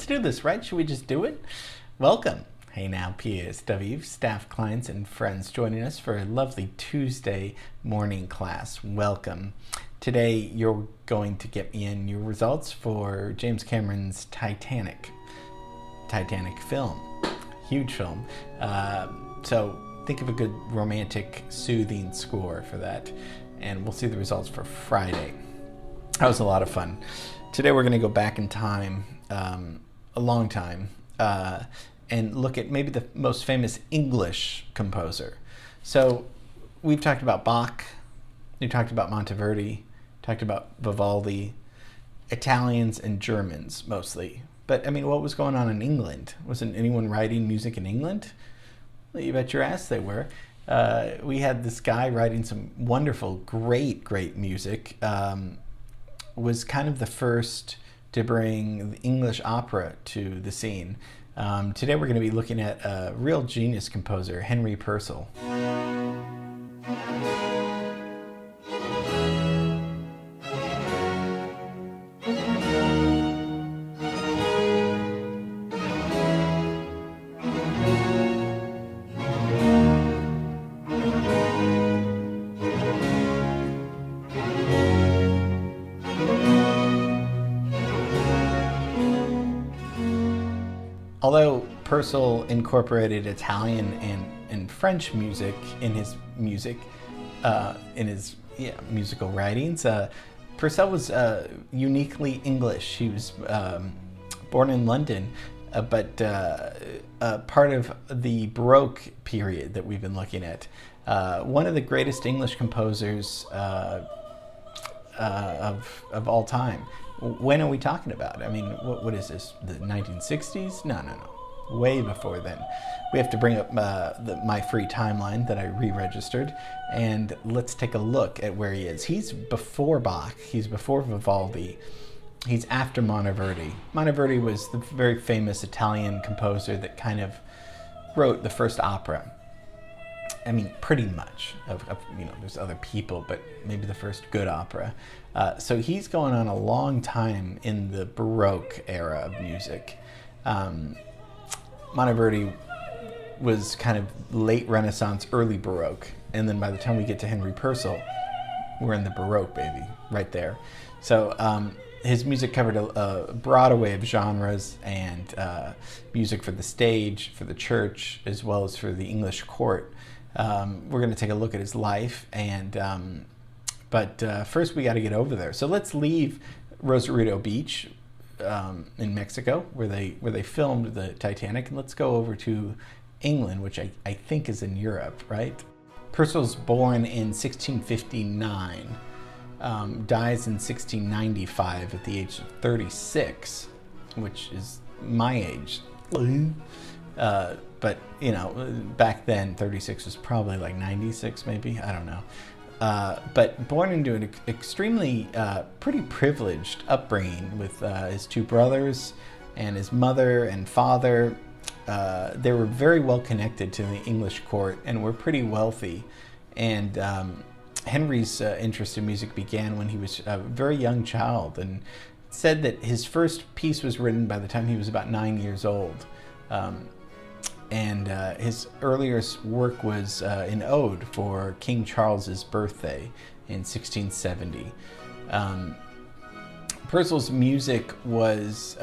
do this, right? Should we just do it? Welcome. Hey now, PSW, staff, clients, and friends joining us for a lovely Tuesday morning class. Welcome. Today, you're going to get me in your results for James Cameron's Titanic film. Huge film. So think of a good romantic, soothing score for that. And we'll see the results for Friday. That was a lot of fun. Today we're going to go back in time, a long time, and look at maybe the most famous English composer. So we've talked about Bach, we've talked about Monteverdi, talked about Vivaldi, Italians and Germans mostly. But I mean, what was going on in England? Wasn't anyone writing music in England? Well, you bet your ass they were. We had this guy writing some wonderful, great music. Was kind of the first to bring the English opera to the scene. Today we're going to be looking at a real genius composer, Henry Purcell. Although Purcell incorporated Italian and French music in his musical writings, Purcell was uniquely English. He was born in London, but part of the Baroque period that we've been looking at. One of the greatest English composers of all time. When are we talking about? I mean, what is this, the 1960s? No. Way before then. We have to bring up my free timeline that I re-registered, and let's take a look at where he is. He's before Bach, he's before Vivaldi, he's after Monteverdi. Monteverdi was the very famous Italian composer that kind of wrote the first opera. I mean, pretty much. There's other people, but maybe the first good opera. So he's going on a long time in the Baroque era of music. Monteverdi was kind of late Renaissance, early Baroque. And then by the time we get to Henry Purcell, we're in the Baroque, baby, right there. So his music covered a broad array of genres and music for the stage, for the church, as well as for the English court. We're going to take a look at his life, but first we got to get over there. So let's leave Rosarito Beach in Mexico, where they filmed the Titanic, and let's go over to England, which I think is in Europe, right? Purcell's born in 1659, dies in 1695 at the age of 36, which is my age. But, back then, 36 was probably like 96, maybe. I don't know. But born into an extremely, pretty privileged upbringing with his two brothers and his mother and father. They were very well connected to the English court and were pretty wealthy. And Henry's interest in music began when he was a very young child, and said that his first piece was written by the time he was about 9 years old. And his earliest work was an ode for King Charles's birthday in 1670. Purcell's music was,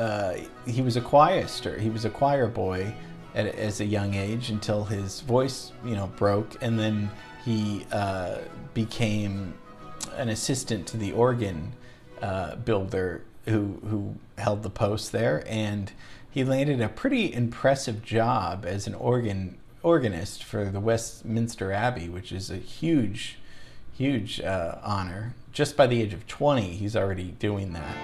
he was a chorister. He was a choir boy as a young age until his voice, broke, and then he became an assistant to the organ builder who held the post there, and he landed a pretty impressive job as an organist for the Westminster Abbey, which is a huge honor. Just by the age of 20, he's already doing that.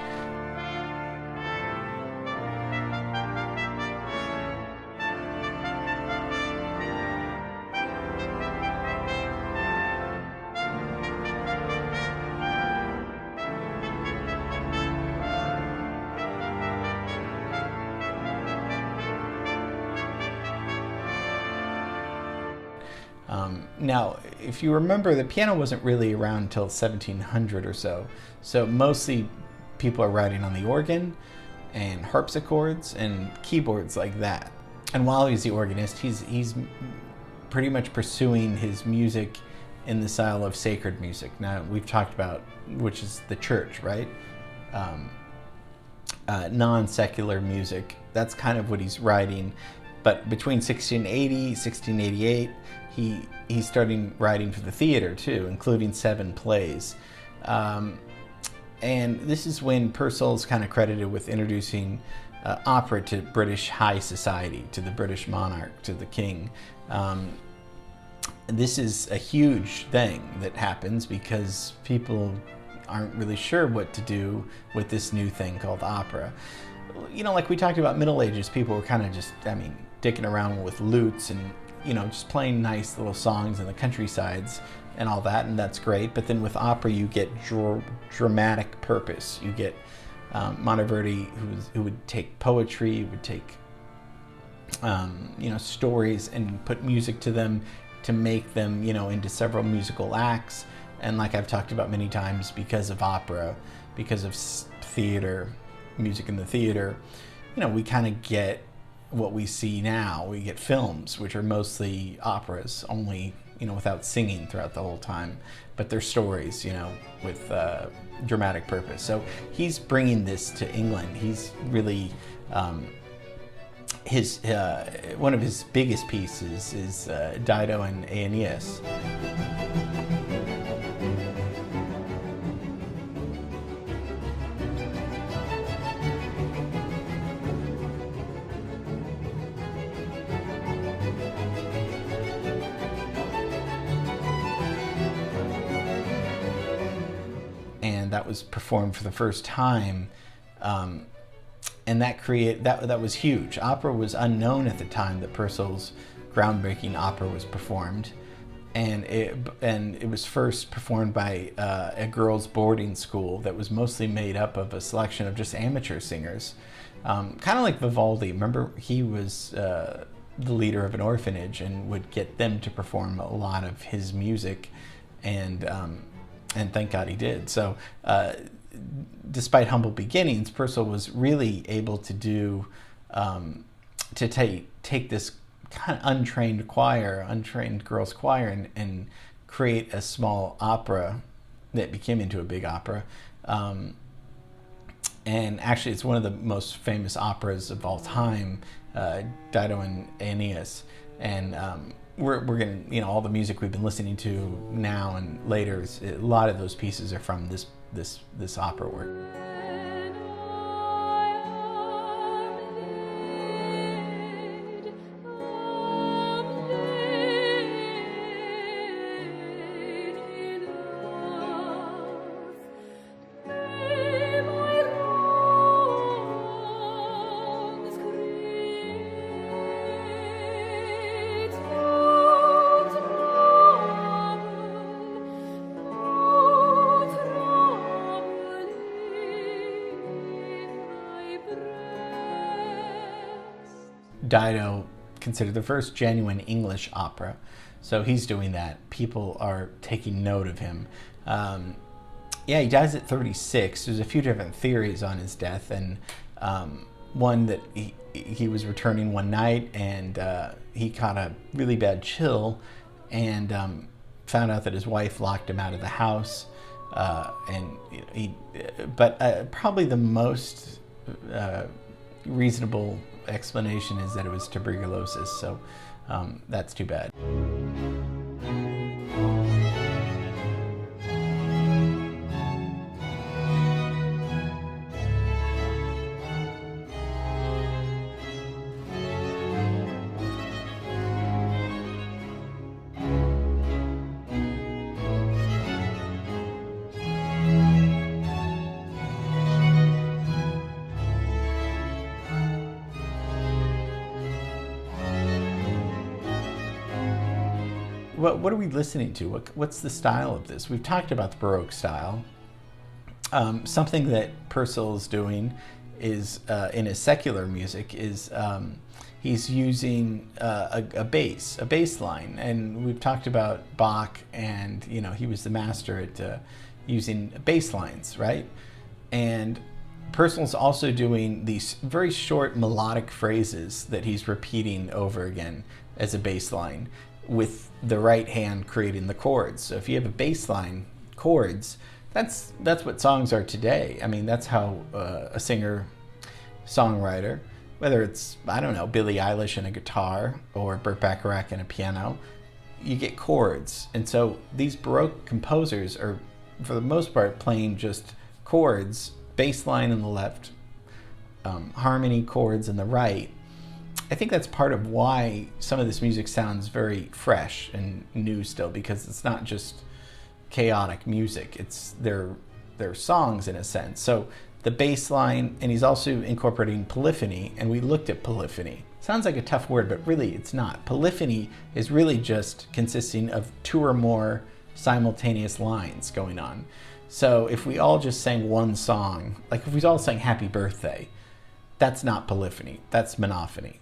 Now, if you remember, the piano wasn't really around until 1700 or so. So mostly people are writing on the organ, and harpsichords and keyboards like that. And while he's the organist, he's pretty much pursuing his music in the style of sacred music. Now, we've talked about, which is the church, right? Non-secular music. That's kind of what he's writing. But between 1680, 1688, he's starting writing for the theater too, including 7 plays. And this is when Purcell's kind of credited with introducing opera to British high society, to the British monarch, to the king. This is a huge thing that happens because people aren't really sure what to do with this new thing called opera. You know, like we talked about Middle Ages, people were kind of just, dicking around with lutes and, just playing nice little songs in the countrysides and all that, and that's great. But then with opera, you get dramatic purpose. You get Monteverdi, who would take poetry, would take stories and put music to them to make them into several musical acts. And like I've talked about many times, because of opera, because of theater, music in the theater, we kind of get what we see now. We get films, which are mostly operas, only without singing throughout the whole time, but they're stories, with dramatic purpose. So he's bringing this to England. He's really one of his biggest pieces is Dido and Aeneas. And that was performed for the first time, and that was huge. Opera was unknown at the time that Purcell's groundbreaking opera was performed, and it was first performed by a girls' boarding school that was mostly made up of a selection of just amateur singers, kind of like Vivaldi. Remember, he was the leader of an orphanage and would get them to perform a lot of his music, and thank God he did. So despite humble beginnings, Purcell was really able to do to take this kind of untrained girls choir and create a small opera that became into a big opera. And actually, it's one of the most famous operas of all time, Dido and Aeneas. And we're going to, all the music we've been listening to now and later, a lot of those pieces are from this opera work. Dido, considered the first genuine English opera. So he's doing that. People are taking note of him. He dies at 36. There's a few different theories on his death, and one that he was returning one night and he caught a really bad chill and found out that his wife locked him out of the house. But probably the most reasonable explanation is that it was tuberculosis, so that's too bad. What are we listening to? What's the style of this? We've talked about the Baroque style. Something that Purcell is doing is, in his secular music, is he's using a bass line. And we've talked about Bach, and he was the master at using bass lines, right? And Purcell's also doing these very short melodic phrases that he's repeating over again as a bass line, with the right hand creating the chords. So if you have a bass line, chords, that's what songs are today. I mean, that's how a singer songwriter, whether it's, I don't know, Billie Eilish and a guitar or Burt Bacharach and a piano, you get chords. And so these Baroque composers are, for the most part, playing just chords, bass line in the left, harmony chords in the right. I think that's part of why some of this music sounds very fresh and new still, because it's not just chaotic music, it's their songs in a sense. So the bass line, and he's also incorporating polyphony, and we looked at polyphony. Sounds like a tough word, but really it's not. Polyphony is really just consisting of 2 or more simultaneous lines going on. So if we all just sang one song, like if we all sang Happy Birthday, that's not polyphony, that's monophony.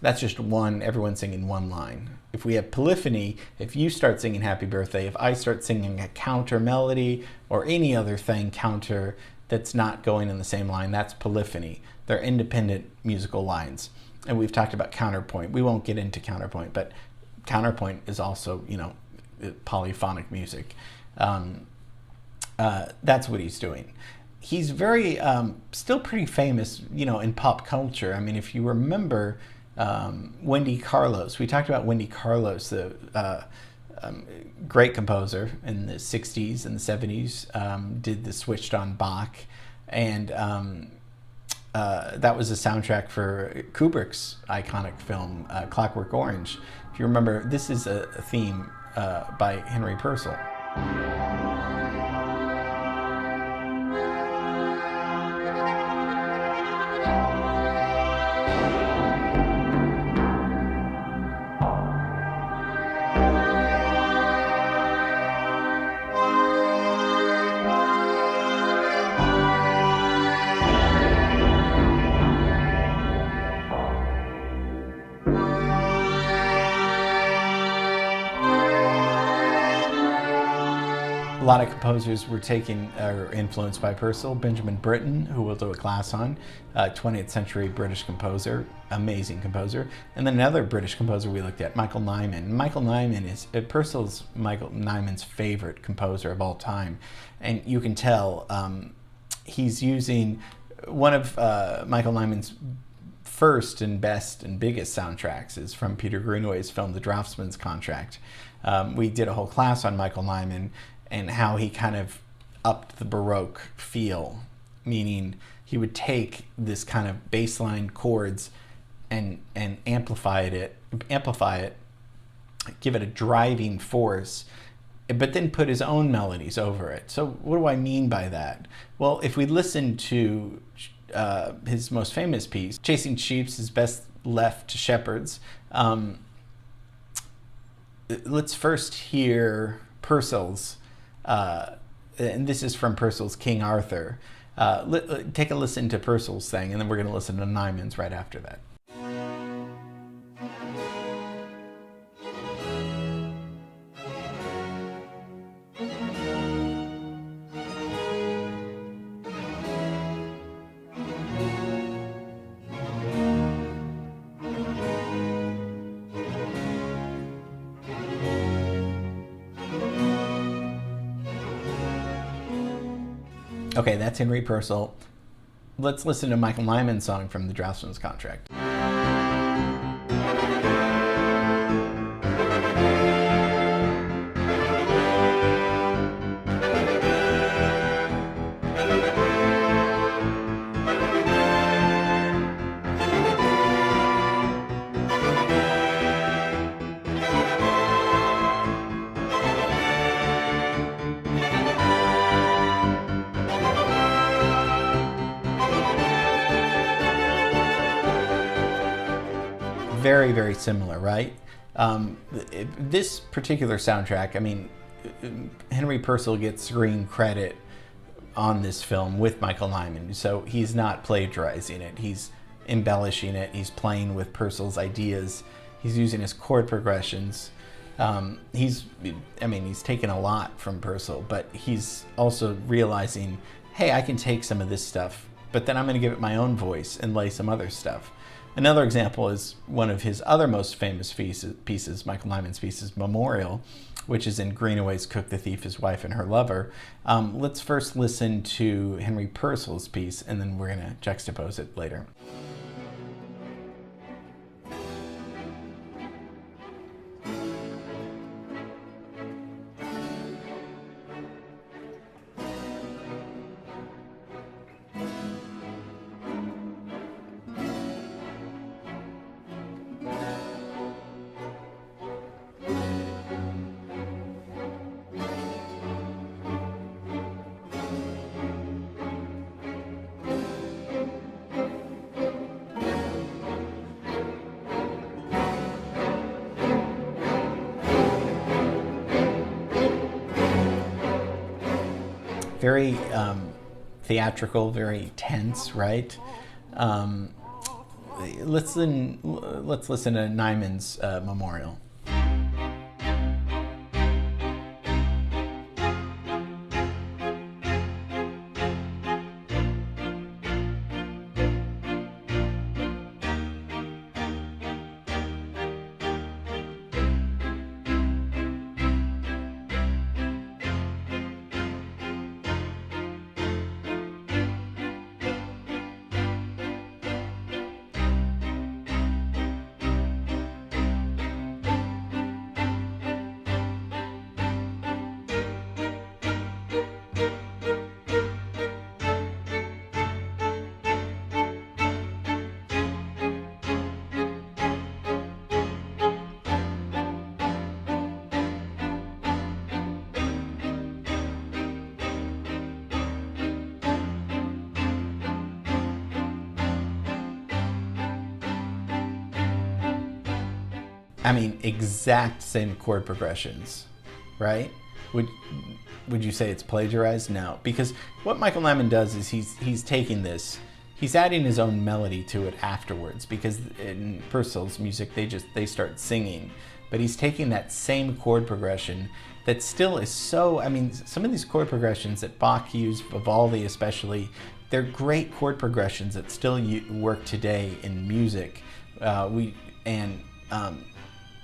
That's just one, everyone singing one line. If we have polyphony, if you start singing Happy Birthday, if I start singing a counter melody or any other thing counter that's not going in the same line, that's polyphony. They're independent musical lines. And we've talked about counterpoint. We won't get into counterpoint, but counterpoint is also, polyphonic music. That's what he's doing. He's very, still pretty famous, in pop culture. I mean, if you remember Wendy Carlos, we talked about Wendy Carlos, the great composer in the 60s and the 70s, did the Switched on Bach, and that was a soundtrack for Kubrick's iconic film, Clockwork Orange. If you remember, this is a theme by Henry Purcell. A lot of composers were influenced by Purcell. Benjamin Britten, who we'll do a class on, 20th century British composer, amazing composer. And then another British composer we looked at, Michael Nyman. Michael Nyman is Purcell's Michael Nyman's favorite composer of all time. And you can tell he's using one of Michael Nyman's first and best and biggest soundtracks is from Peter Greenaway's film, The Draughtsman's Contract. We did a whole class on Michael Nyman and how he kind of upped the Baroque feel, meaning he would take this kind of bassline chords and amplify it, give it a driving force, but then put his own melodies over it. So what do I mean by that? Well, if we listen to his most famous piece, Chasing Sheep is best left to shepherds. Let's first hear Purcell's, and this is from Purcell's King Arthur. Take a listen to Purcell's thing, and then we're going to listen to Nyman's right after that. Okay, that's Henry Purcell. Let's listen to Michael Nyman's song from The Draughtsman's Contract. Very, very similar, right? This particular soundtrack, I mean, Henry Purcell gets screen credit on this film with Michael Nyman, so he's not plagiarizing it. He's embellishing it. He's playing with Purcell's ideas. He's using his chord progressions. He's taken a lot from Purcell, but he's also realizing, hey, I can take some of this stuff but then I'm going to give it my own voice and lay some other stuff. Another example is one of his other most famous pieces, Michael Nyman's pieces, Memorial, which is in Greenaway's Cook, the Thief, His Wife, and Her Lover. Let's first listen to Henry Purcell's piece, and then we're going to juxtapose it later. Very theatrical, very tense, right? Let's listen to Nyman's Memorial. I mean, exact same chord progressions, right? Would you say it's plagiarized? No, because what Michael Nyman does is he's taking this, he's adding his own melody to it afterwards, because in Purcell's music they start singing, but he's taking that same chord progression that still is so, I mean, some of these chord progressions that Bach used, Vivaldi especially, they're great chord progressions that still work today in music.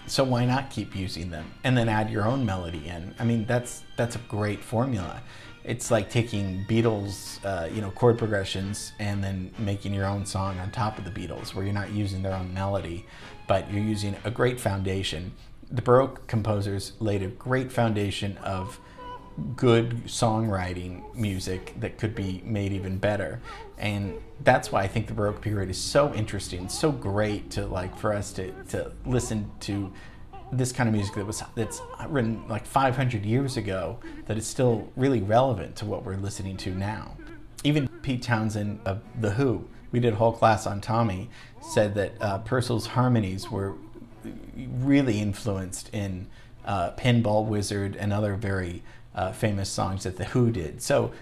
So why not keep using them and then add your own melody in? I mean, that's a great formula. It's like taking Beatles, chord progressions and then making your own song on top of the Beatles, where you're not using their own melody, but you're using a great foundation. The Baroque composers laid a great foundation of good songwriting music that could be made even better, and that's why I think the Baroque period is so interesting, so great to for us to listen to this kind of music that's written like 500 years ago, that is still really relevant to what we're listening to now. Even Pete Townsend of The Who, we did a whole class on Tommy, said that Purcell's harmonies were really influenced in Pinball Wizard and other very famous songs that The Who did. So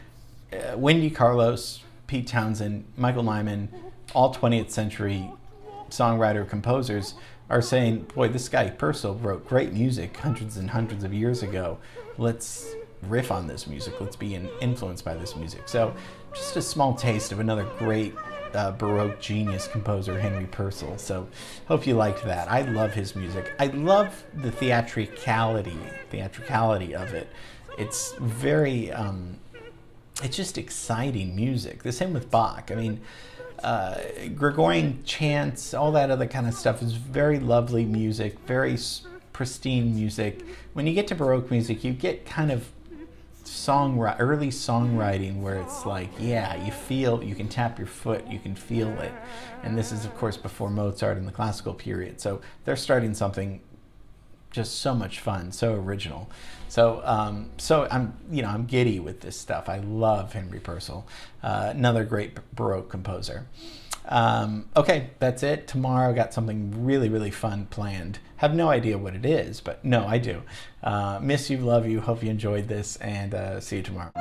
Wendy Carlos, Pete Townsend, Michael Nyman, all 20th century songwriter composers are saying, boy, this guy Purcell wrote great music hundreds and hundreds of years ago. Let's riff on this music. Let's be influenced by this music. So just a small taste of another great Baroque genius composer, Henry Purcell. So hope you liked that. I love his music. I love the theatricality of it. It's very, it's just exciting music. The same with Bach. I mean, Gregorian chants, all that other kind of stuff is very lovely music, very pristine music. When you get to Baroque music, you get kind of early songwriting where it's like, yeah, you can tap your foot, you can feel it. And this is, of course, before Mozart and the classical period. So they're starting something just so much fun, so original. So I'm giddy with this stuff. I love Henry Purcell, another great Baroque composer. Okay, that's it. Tomorrow I got something really, really fun planned. Have no idea what it is, but no, I do. Miss you, love you, hope you enjoyed this, and see you tomorrow.